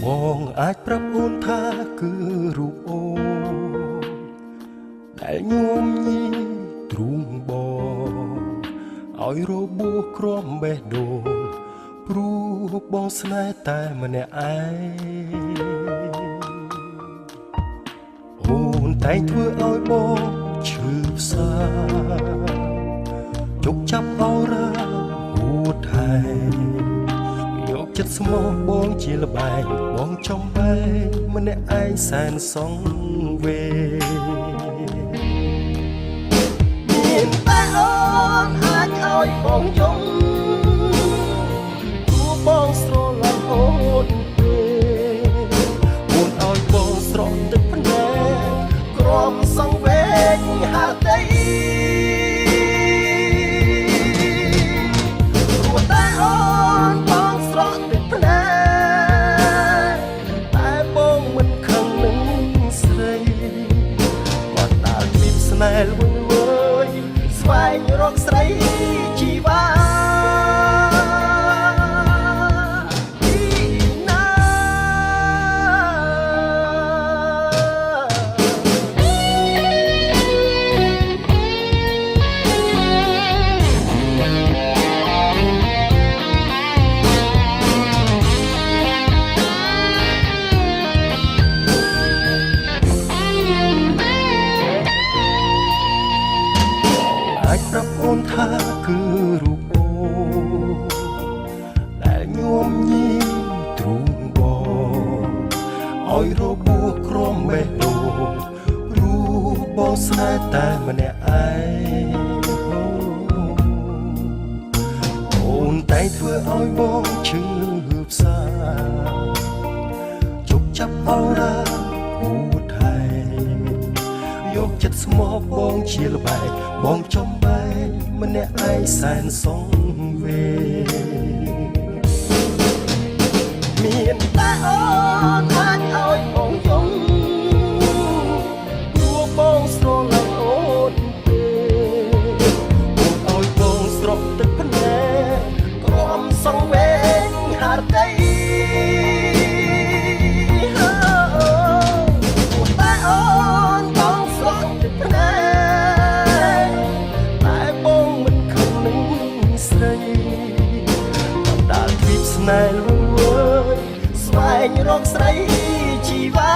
បងអាចប្រាប់អូនថាគឺរូបអូនដែលញោមញីទ្រូងបងឲ្យរបួសក្រំបេះដូងព្រោះបងស្នេហ៍តែម្នាក់ឯងអូនតែងធ្វើឲ្យបងឈឺផ្សាជុកចាប់អរ៉ាហួតថែយកចិត្តស្មោះបងជាលបែងបងចំបែងម្នាក់ឯងសែនសងវេមានតែអូនអាចឲ្យបងយំគួរបងស្រឡាញ់អូនទេអូនឲ្យបងស្រក់ទឹកភ្នែកក្រំសងវែងហាដីណែលវើយស្វែងរកស្រីជីវាទីណាអាចប្រាប់អូនថាគឺរូបអូនដែលញោមញីទ្រូងបងឲ្យរបួសក្រំបេះដូងព្រោះបងស្នេហ៍តែម្នាក់ឯងអូនតែធ្វើឲ្យបងឈឺផ្សាជុកចាប់អរ៉ាហួតថែយកចិត្តស្មោះបងជាលបែងបងចំបែងម្នាក់ឯងសែនសងវេមានតែអូនអាចឲ្យបងយំព្រោះបងស្រឡាញ់អូនទេអូនឲ្យបងស្រក់ទឹកភ្នែកក្រំសងវែងហាដីណែលវើយស្វែងរកស្រីជីវា